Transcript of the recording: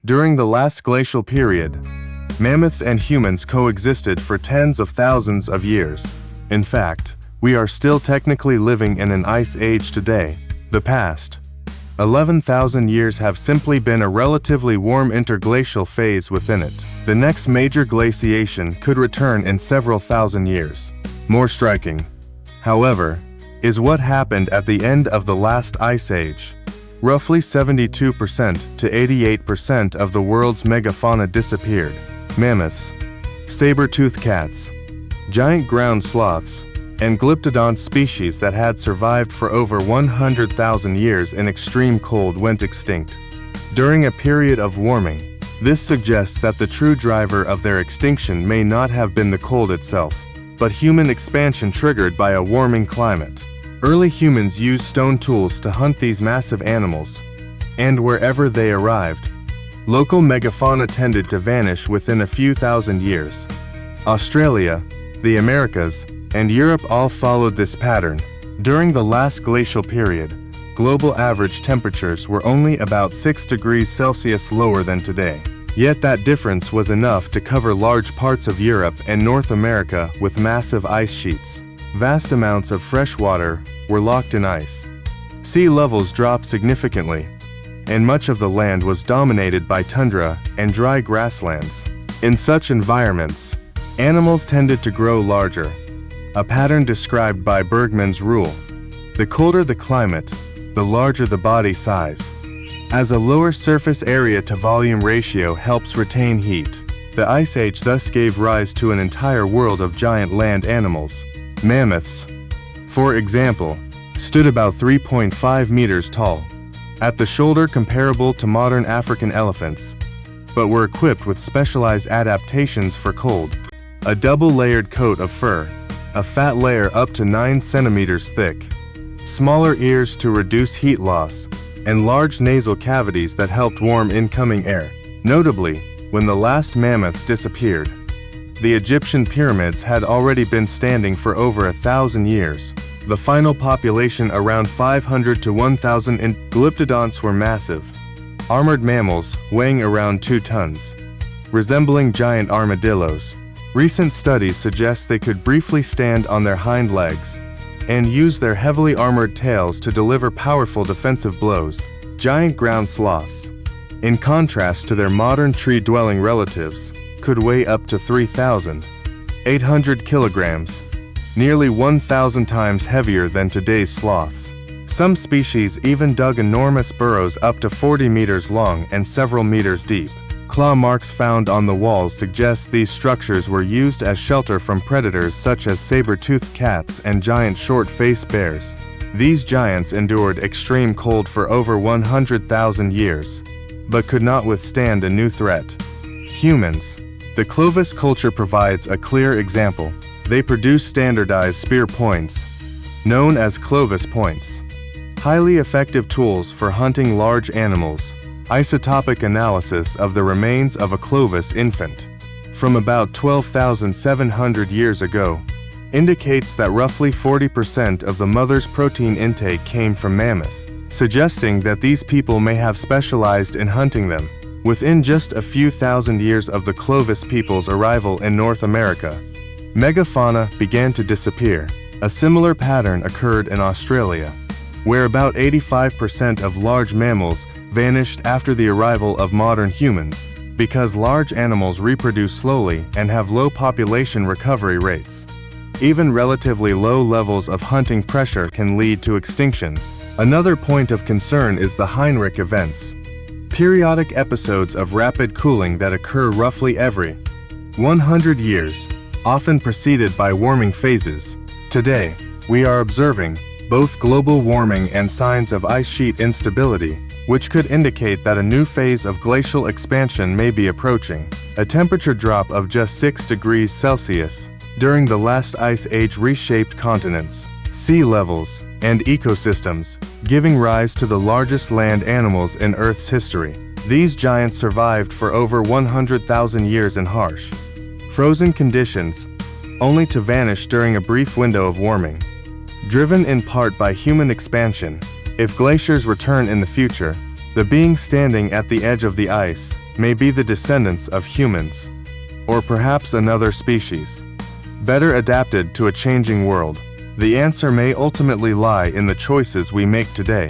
During the last glacial period, mammoths and humans coexisted for tens of thousands of years. In fact, we are still technically living in an ice age today. The past 11,000 years have simply been a relatively warm interglacial phase within it. The next major glaciation could return in several thousand years. More striking, however, is what happened at the end of the last ice age. Roughly 72% to 88% of the world's megafauna disappeared. Mammoths, saber-toothed cats, giant ground sloths, and glyptodont species that had survived for over 100,000 years in extreme cold went extinct. During a period of warming, this suggests that the true driver of their extinction may not have been the cold itself, but human expansion triggered by a warming climate. Early humans used stone tools to hunt these massive animals, and wherever they arrived, local megafauna tended to vanish within a few thousand years. Australia, the Americas, and Europe all followed this pattern. During the last glacial period, global average temperatures were only about 6 degrees Celsius lower than today. Yet that difference was enough to cover large parts of Europe and North America with massive ice sheets. Vast amounts of fresh water were locked in ice. Sea levels dropped significantly, and much of the land was dominated by tundra and dry grasslands. In such environments, animals tended to grow larger, a pattern described by Bergmann's rule. The colder the climate, the larger the body size. As a lower surface area to volume ratio helps retain heat, the Ice Age thus gave rise to an entire world of giant land animals. Mammoths, for example, stood about 3.5 meters tall, at the shoulder comparable to modern African elephants, but were equipped with specialized adaptations for cold. A double-layered coat of fur, a fat layer up to 9 centimeters thick, smaller ears to reduce heat loss, and large nasal cavities that helped warm incoming air. Notably, when the last mammoths disappeared, the Egyptian pyramids had already been standing for over 1,000 years. The final population around 500 to 1,000 and glyptodonts were massive, armored mammals weighing around 2 tons, resembling giant armadillos. Recent studies suggest they could briefly stand on their hind legs and use their heavily armored tails to deliver powerful defensive blows. Giant ground sloths, in contrast to their modern tree-dwelling relatives, could weigh up to 3,800 kilograms, nearly 1,000 times heavier than today's sloths. Some species even dug enormous burrows up to 40 meters long and several meters deep. Claw marks found on the walls suggest these structures were used as shelter from predators such as saber-toothed cats and giant short-faced bears. These giants endured extreme cold for over 100,000 years, but could not withstand a new threat: humans. The Clovis culture provides a clear example. They produce standardized spear points, known as Clovis points, highly effective tools for hunting large animals. Isotopic analysis of the remains of a Clovis infant from about 12,700 years ago indicates that roughly 40% of the mother's protein intake came from mammoth, suggesting that these people may have specialized in hunting them. Within just a few thousand years of the Clovis people's arrival in North America, megafauna began to disappear. A similar pattern occurred in Australia, where about 85% of large mammals vanished after the arrival of modern humans, because large animals reproduce slowly and have low population recovery rates. Even relatively low levels of hunting pressure can lead to extinction. Another point of concern is the Heinrich events, periodic episodes of rapid cooling that occur roughly every 100 years, often preceded by warming phases. Today, we are observing both global warming and signs of ice sheet instability, which could indicate that a new phase of glacial expansion may be approaching. A temperature drop of just 6 degrees Celsius during the last ice age reshaped continents, sea levels, and ecosystems, giving rise to the largest land animals in Earth's history. These giants survived for over 100,000 years in harsh, frozen conditions, only to vanish during a brief window of warming. Driven in part by human expansion, if glaciers return in the future, the beings standing at the edge of the ice may be the descendants of humans, or perhaps another species, better adapted to a changing world. The answer may ultimately lie in the choices we make today.